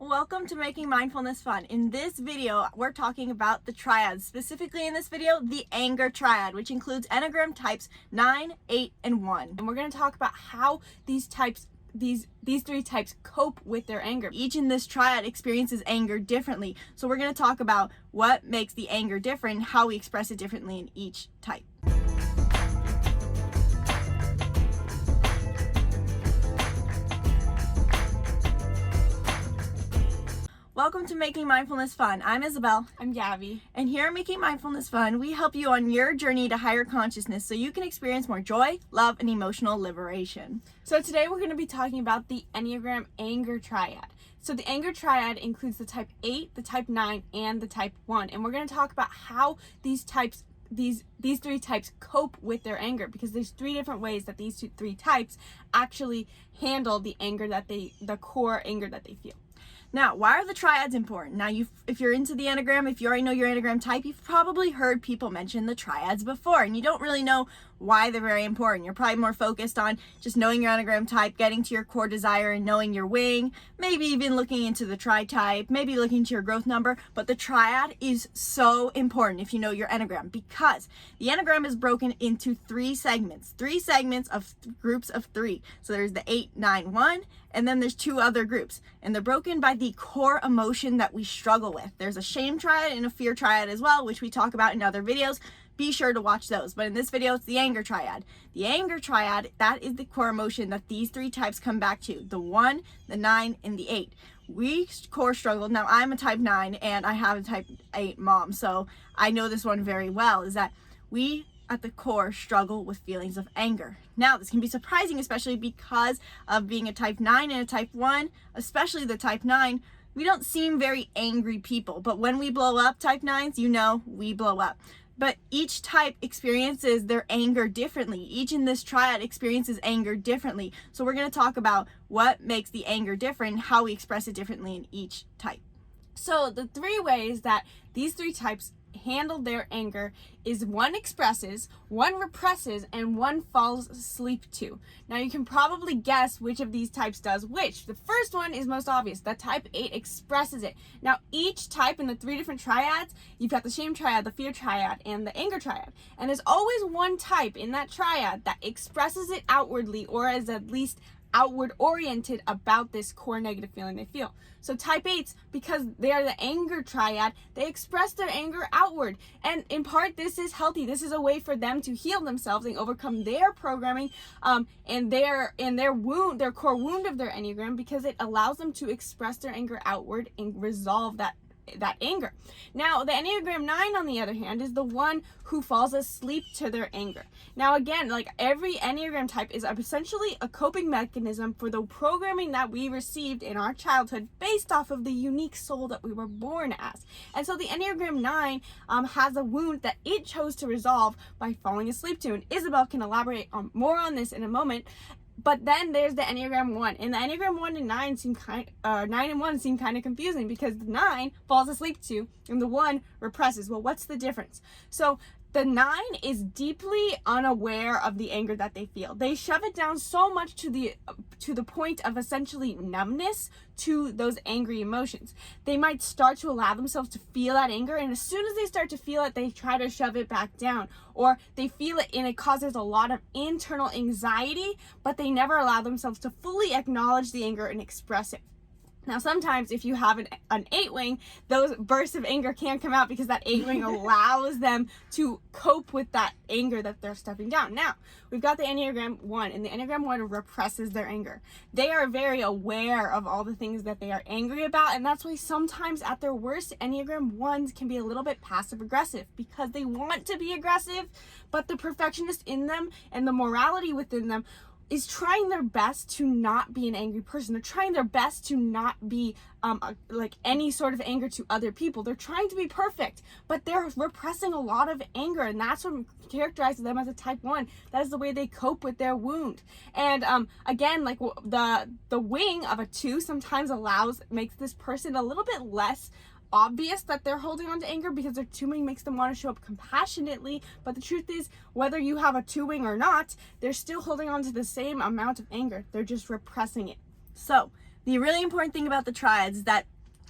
Welcome to Making Mindfulness Fun. In this video, we're talking about the triads. Specifically in this video, the ANGER triad, which includes Enneagram types 9, 8, and 1. And we're going to talk about how these three types cope with their anger. Each in this triad experiences anger differently. So we're going to talk about what makes the anger different, how we express it differently in each type. Welcome to Making Mindfulness Fun. I'm Isabelle. I'm Gabi. And here at Making Mindfulness Fun, we help you on your journey to higher consciousness so you can experience more joy, love, and emotional liberation. So today we're going to be talking about the Enneagram ANGER triad. So the ANGER triad includes the type 8, the type 9, and the type 1. And we're going to talk about how these three types cope with their anger, because there's three different ways that these three types actually handle the anger the core anger that they feel. Now, why are the triads important? Now, if you're into the Enneagram, if you already know your Enneagram type, you've probably heard people mention the triads before, and you don't really know why they're very important. You're probably more focused on just knowing your Enneagram type, getting to your core desire, and knowing your wing, maybe even looking into the tri-type, maybe looking to your growth number. But the triad is so important if you know your Enneagram, because the Enneagram is broken into three segments of groups of three. So there's the 8, 9, 1, and then there's two other groups, and they're broken by the core emotion that we struggle with. There's a shame triad and a fear triad as well, which we talk about in other videos. Be sure to watch those. But in this video, it's the anger triad. The anger triad, that is the core emotion that these three types come back to. The 1, the 9, and the 8. We core struggle. Now, I'm a type 9 and I have a type 8 mom, so I know this one very well, is that we at the core struggle with feelings of anger. Now, this can be surprising, especially because of being a type 9 and a type 1, especially the type 9. We don't seem very angry people, but when we blow up, type 9s, you know, we blow up. But each type experiences their anger differently. Each in this triad experiences anger differently. So we're going to talk about what makes the anger different, how we express it differently in each type. So the three ways that these three types handle their anger is one expresses, one represses, and one falls asleep to. Now you can probably guess which of these types does which. The first one is most obvious. The type 8 expresses it. Now each type in the three different triads, you've got the shame triad, the fear triad, and the anger triad. And there's always one type in that triad that expresses it outwardly, or is at least outward oriented about this core negative feeling they feel. So type 8s, because they are the anger triad, they express their anger outward, and in part this is healthy. This is a way for them to heal themselves and overcome their programming and their wound, their core wound of their Enneagram, because it allows them to express their anger outward and resolve that anger. Now, the Enneagram 9, on the other hand, is the one who falls asleep to their anger. Now, again, like every Enneagram type is essentially a coping mechanism for the programming that we received in our childhood based off of the unique soul that we were born as. And so the Enneagram 9 has a wound that it chose to resolve by falling asleep to. And Isabelle can elaborate more on this in a moment. But then there's the Enneagram 1, and the Enneagram 1 and 9 9 and 1 seem kind of confusing, because the 9 falls asleep to and the 1 represses. Well, what's the difference? So the 9 is deeply unaware of the anger that they feel. They shove it down so much to the point of essentially numbness to those angry emotions. They might start to allow themselves to feel that anger, and as soon as they start to feel it, they try to shove it back down, or they feel it and it causes a lot of internal anxiety, but they never allow themselves to fully acknowledge the anger and express it. Now, sometimes if you have an 8-wing, those bursts of anger can't come out because that 8-wing allows them to cope with that anger that they're stepping down. Now, we've got the Enneagram 1, and the Enneagram 1 represses their anger. They are very aware of all the things that they are angry about, and that's why sometimes at their worst, Enneagram 1s can be a little bit passive-aggressive, because they want to be aggressive, but the perfectionist in them and the morality within them is trying their best to not be an angry person. They're trying their best to not be like any sort of anger to other people. They're trying to be perfect, but they're repressing a lot of anger, and that's what characterizes them as a type 1. That is the way they cope with their wound. And again, like the wing of a 2 sometimes makes this person a little bit less obvious that they're holding on to anger, because their 2-wing makes them want to show up compassionately. But the truth is, whether you have a 2-wing or not, they're still holding on to the same amount of anger. They're just repressing it. So The really important thing about the triads is that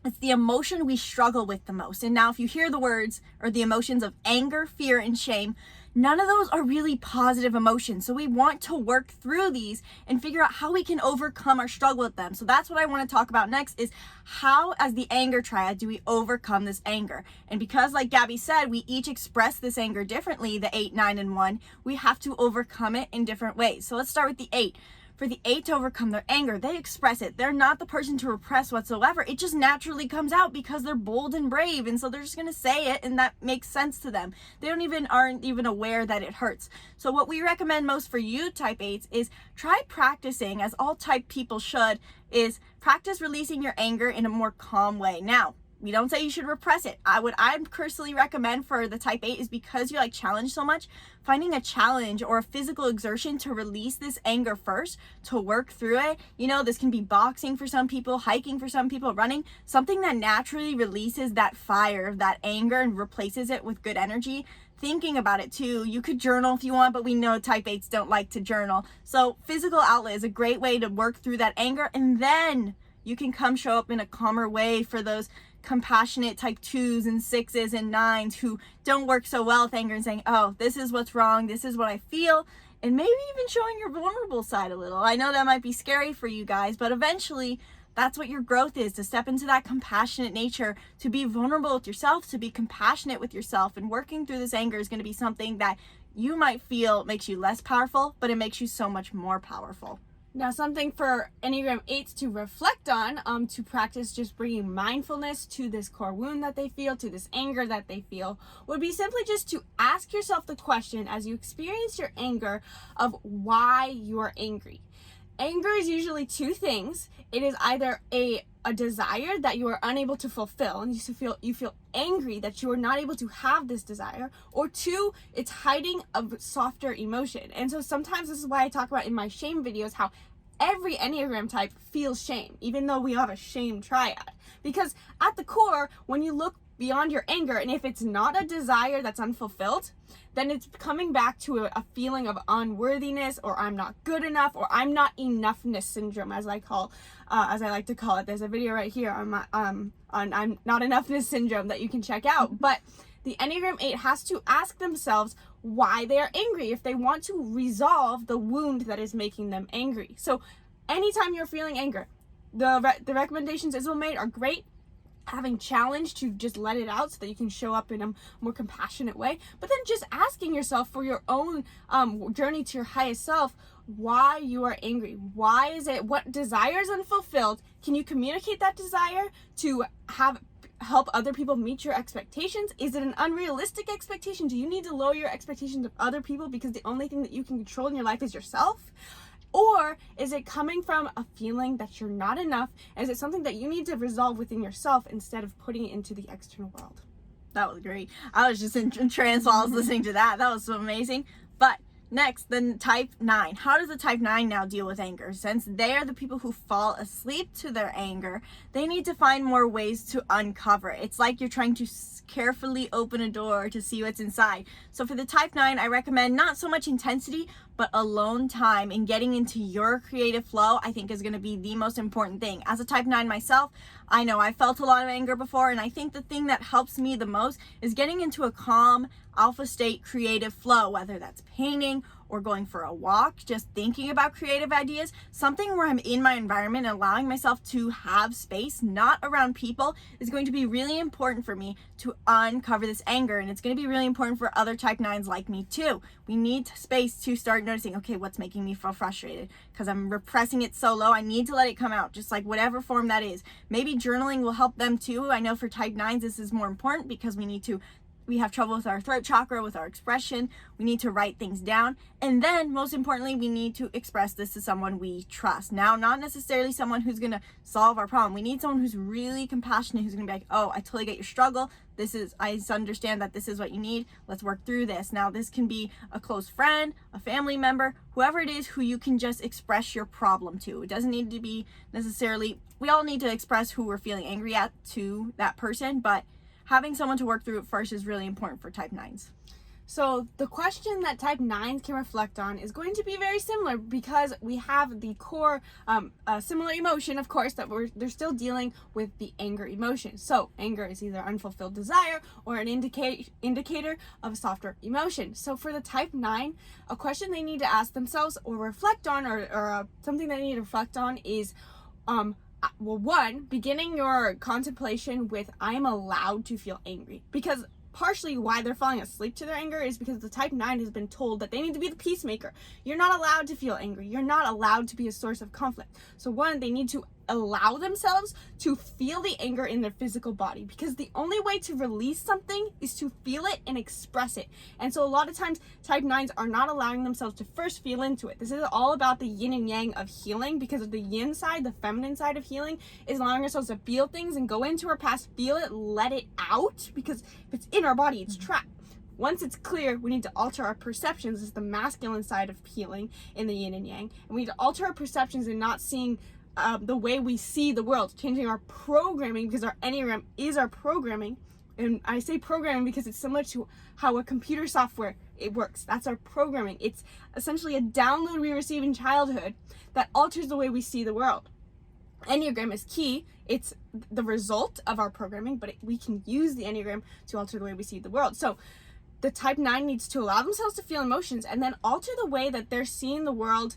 it's the emotion we struggle with the most. And now if you hear the words or the emotions of anger, fear, and shame, none of those are really positive emotions. So we want to work through these and figure out how we can overcome our struggle with them. So that's what I want to talk about next, is how, as the anger triad, do we overcome this anger? And because, like Gabi said, we each express this anger differently, the 8, 9, and 1, we have to overcome it in different ways. So let's start with the 8. For the 8 to overcome their anger, they express it. They're not the person to repress whatsoever. It just naturally comes out because they're bold and brave. And so they're just going to say it, and that makes sense to them. They aren't even aware that it hurts. So what we recommend most for you type 8s is try practicing, as all type people should, is practice releasing your anger in a more calm way. Now, we don't say you should repress it. What I personally recommend for the type 8 is, because you like challenge so much, finding a challenge or a physical exertion to release this anger first, to work through it. You know, this can be boxing for some people, hiking for some people, running, something that naturally releases that fire, that anger, and replaces it with good energy. Thinking about it too. You could journal if you want, but we know type 8s don't like to journal. So physical outlet is a great way to work through that anger, and then you can come show up in a calmer way for those compassionate type 2s and 6s and 9s who don't work so well with anger, and saying, oh, this is what's wrong, this is what I feel, and maybe even showing your vulnerable side a little. I know that might be scary for you guys, but eventually that's what your growth is, to step into that compassionate nature, to be vulnerable with yourself, to be compassionate with yourself. And working through this anger is going to be something that you might feel makes you less powerful, but it makes you so much more powerful. Now, something for Enneagram 8s to reflect on, to practice just bringing mindfulness to this core wound that they feel, to this anger that they feel, would be simply just to ask yourself the question, as you experience your anger, of why you are angry. Anger is usually two things. It is either a desire that you are unable to fulfill, and you feel angry that you are not able to have this desire, or 2, it's hiding a softer emotion. And so sometimes this is why I talk about in my shame videos how every Enneagram type feels shame, even though we have a shame triad. Because at the core, when you look beyond your anger, and if it's not a desire that's unfulfilled, then it's coming back to a feeling of unworthiness, or I'm not good enough, or I'm not enoughness syndrome, as I like to call it. There's a video right here on I'm not enoughness syndrome that you can check out. But the Enneagram 8 has to ask themselves why they are angry if they want to resolve the wound that is making them angry. So anytime you're feeling anger, the recommendations Isabelle made are great. Having challenge to just let it out so that you can show up in a more compassionate way, but then just asking yourself for your own journey to your highest self, why you are angry. Why is it? What desire is unfulfilled? Can you communicate that desire to help other people meet your expectations? Is it an unrealistic expectation? Do you need to lower your expectations of other people because the only thing that you can control in your life is yourself? Or is it coming from a feeling that you're not enough? Is it something that you need to resolve within yourself instead of putting it into the external world? That was great. I was just in trance while I was listening to that. That was so amazing. But next, the type 9. How does the type 9 now deal with anger? Since they are the people who fall asleep to their anger, they need to find more ways to uncover it. It's like you're trying to carefully open a door to see what's inside. So for the type 9, I recommend not so much intensity, but alone time and getting into your creative flow, I think, is going to be the most important thing. As a type 9 myself, I know I felt a lot of anger before, and I think the thing that helps me the most is getting into a calm, alpha state creative flow, whether that's painting or going for a walk, just thinking about creative ideas, something where I'm in my environment and allowing myself to have space, not around people, is going to be really important for me to uncover this anger. And it's going to be really important for other type 9s like me too. We need space to start noticing, okay, what's making me feel frustrated? Because I'm repressing it so low, I need to let it come out, just like whatever form that is. Maybe journaling will help them too. I know for type 9s this is more important because we have trouble with our throat chakra, with our expression. We need to write things down. And then, most importantly, we need to express this to someone we trust. Now, not necessarily someone who's going to solve our problem. We need someone who's really compassionate, who's going to be like, oh, I totally get your struggle. I understand that this is what you need. Let's work through this. Now, this can be a close friend, a family member, whoever it is who you can just express your problem to. It doesn't need to be necessarily, we all need to express who we're feeling angry at to that person, but having someone to work through it first is really important for type 9s. So the question that type 9s can reflect on is going to be very similar because we have the core similar emotion, of course, that they're still dealing with the anger emotion. So anger is either unfulfilled desire or an indicator of a softer emotion. So for the type 9, a question they need to ask themselves or reflect on or something they need to reflect on is well, one, beginning your contemplation with I am allowed to feel angry, because partially why they're falling asleep to their anger is because the type 9 has been told that they need to be the peacemaker. You're not allowed to feel angry. You're not allowed to be a source of conflict. So one, they need to allow themselves to feel the anger in their physical body, because the only way to release something is to feel it and express it. And so a lot of times type 9s are not allowing themselves to first feel into it. This is all about the yin and yang of healing, because of the yin side, the feminine side of healing is allowing ourselves to feel things and go into our past, feel it, let it out, because if it's in our body, it's trapped. Once it's clear, we need to alter our perceptions. This is the masculine side of healing in the yin and yang. And we need to alter our perceptions and not seeing the way we see the world, changing our programming, because our Enneagram is our programming. And I say programming because it's similar to how a computer software it works. That's our programming. It's essentially a download we receive in childhood that alters the way we see the world. Enneagram is key. It's the result of our programming, but we can use the Enneagram to alter the way we see the world. So the type 9 needs to allow themselves to feel emotions and then alter the way that they're seeing the world,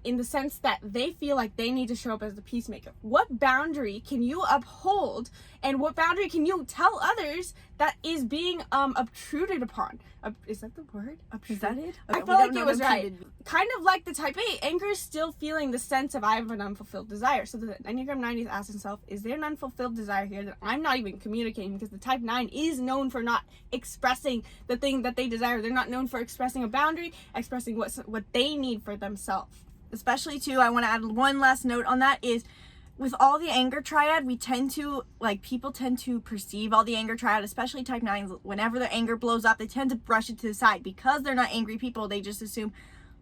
in the sense that they feel like they need to show up as the peacemaker. What boundary can you uphold, and what boundary can you tell others that is being obtruded upon? Is that the word? Obtruded? Is that it? I felt like it was right. Kind of like the type 8, anger is still feeling the sense of I have an unfulfilled desire. So the Enneagram 9 is asking himself, is there an unfulfilled desire here that I'm not even communicating? Because the type 9 is known for not expressing the thing that they desire. They're not known for expressing a boundary, expressing what they need for themselves. Especially too, I want to add one last note on that is, with all the anger triad, we tend to, people tend to perceive all the anger triad, especially type 9s, whenever their anger blows up, they tend to brush it to the side. Because they're not angry people, they just assume,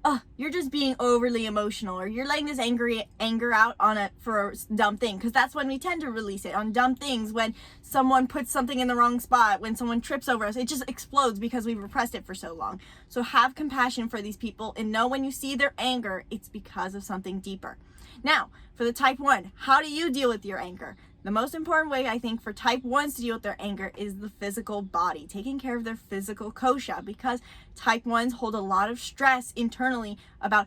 oh, you're just being overly emotional, or you're letting this anger out for a dumb thing. Because that's when we tend to release it, on dumb things, when someone puts something in the wrong spot, when someone trips over us, it just explodes because we've repressed it for so long. So have compassion for these people and know when you see their anger, it's because of something deeper. Now, for the type 1, how do you deal with your anger? The most important way, I think, for type 1s to deal with their anger is the physical body, taking care of their physical kosha, because type 1s hold a lot of stress internally about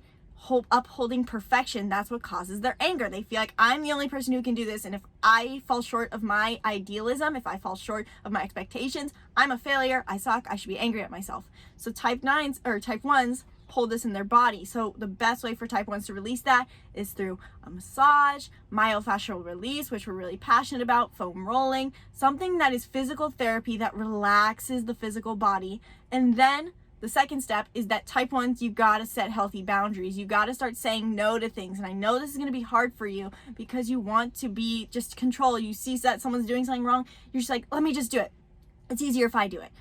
upholding perfection. That's what causes their anger. They feel like I'm the only person who can do this, and if I fall short of my idealism, if I fall short of my expectations, I'm a failure, I suck, I should be angry at myself. So type 9s or type 1s hold this in their body. So the best way for type 1s to release that is through a massage, myofascial release, which we're really passionate about, foam rolling, something that is physical therapy that relaxes the physical body. And then the second step is that type 1s, you gotta set healthy boundaries. You gotta start saying no to things. And I know this is gonna be hard for you because you want to be just control. You see that someone's doing something wrong, you're just like, let me just do it. It's easier if I do it.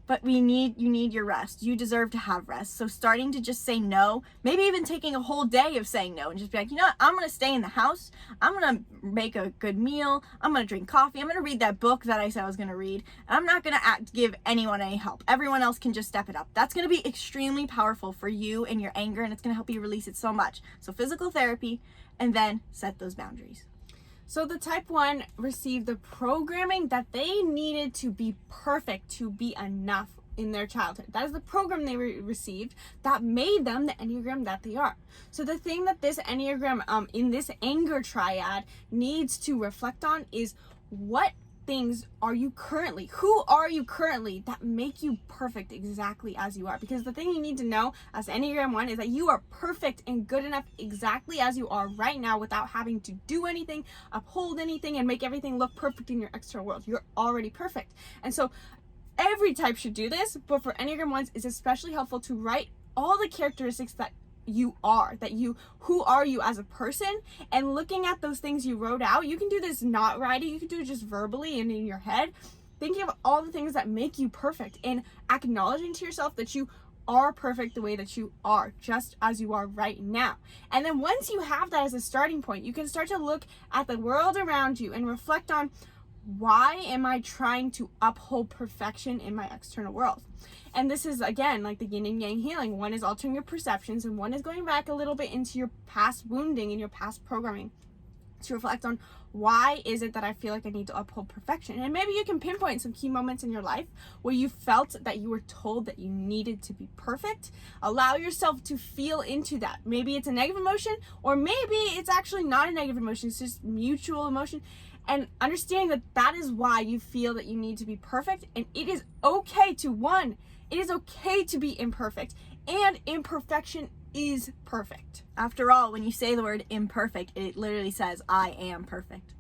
But you need your rest. You deserve to have rest. So starting to just say no, maybe even taking a whole day of saying no and just be like, you know what, I'm going to stay in the house. I'm going to make a good meal. I'm going to drink coffee. I'm going to read that book that I said I was going to read. I'm not going to give anyone any help. Everyone else can just step it up. That's going to be extremely powerful for you and your anger, and it's going to help you release it so much. So physical therapy, and then set those boundaries. So the type 1 received the programming that they needed to be perfect, to be enough in their childhood. That is the program they received that made them the Enneagram that they are. So the thing that this Enneagram in this anger triad needs to reflect on is, what things are you currently, who are you currently that make you perfect exactly as you are? Because the thing you need to know as Enneagram 1 is that you are perfect and good enough exactly as you are right now, without having to do anything, uphold anything, and make everything look perfect in your external world. You're already perfect. And so every type should do this, but for Enneagram 1s, it's especially helpful to write all the characteristics that you are, who are you as a person, and looking at those things you wrote out. You can do this not writing, you can do it just verbally and in your head, thinking of all the things that make you perfect and acknowledging to yourself that you are perfect the way that you are, just as you are right now. And then once you have that as a starting point, you can start to look at the world around you and reflect on why am I trying to uphold perfection in my external world? And this is, again, like the yin and yang healing. One is altering your perceptions, and one is going back a little bit into your past wounding and your past programming to reflect on, why is it that I feel like I need to uphold perfection? And maybe you can pinpoint some key moments in your life where you felt that you were told that you needed to be perfect. Allow yourself to feel into that. Maybe it's a negative emotion, or maybe it's actually not a negative emotion. It's just mutual emotion. And understanding that that is why you feel that you need to be perfect. And it is okay to, it is okay to be imperfect. And imperfection is perfect. After all, when you say the word imperfect, it literally says, I am perfect.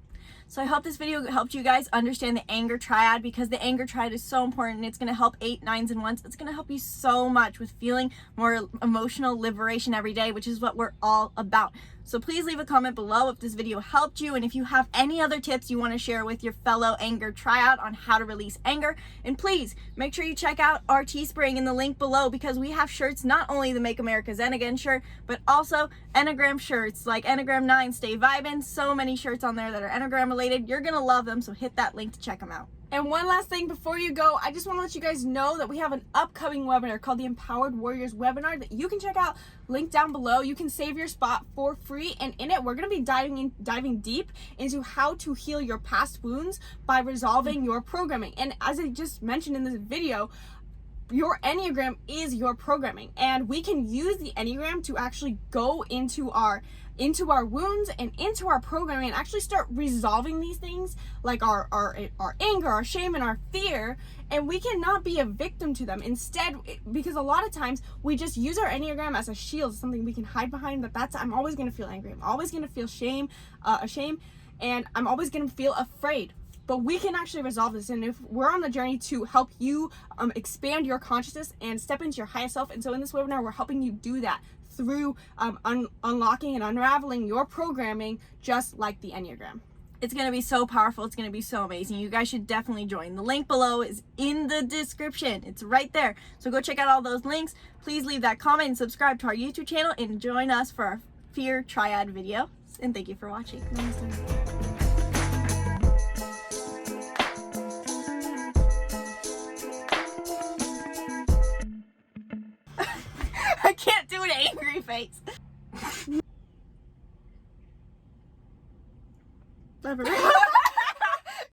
So I hope this video helped you guys understand the anger triad, because the anger triad is so important, and it's going to help 8, 9s, and 1s. It's going to help you so much with feeling more emotional liberation every day, which is what we're all about. So please leave a comment below if this video helped you, and if you have any other tips you want to share with your fellow anger triad on how to release anger. And please make sure you check out our Teespring in the link below, because we have shirts, not only the Make America Zen Again shirt, but also Enneagram shirts like Enneagram 9 Stay Vibin'. So many shirts on there that are Enneagram related. You're gonna love them, so hit that link to check them out. And one last thing before you go, I just want to let you guys know that we have an upcoming webinar called the Empowered Warriors webinar that you can check out, link down below. You can save your spot for free, and in it we're going to be diving deep into how to heal your past wounds by resolving your programming. And as I just mentioned in this video, your Enneagram is your programming, and we can use the Enneagram to actually go into our wounds and into our programming and actually start resolving these things, like our anger, our shame, and our fear. And we cannot be a victim to them. Instead, because a lot of times we just use our Enneagram as a shield, something we can hide behind, that I'm always going to feel angry, I'm always going to feel ashamed, and I'm always going to feel afraid. But we can actually resolve this, and if we're on the journey to help you expand your consciousness and step into your highest self. And so in this webinar, we're helping you do that through unlocking and unraveling your programming, just like the Enneagram. It's going to be so powerful. It's going to be so amazing. You guys should definitely join. The link below is in the description. It's right there. So go check out all those links. Please leave that comment and subscribe to our YouTube channel, and join us for our Fear Triad video. And thank you for watching. Namaste. I can't do an angry face. Bye-bye.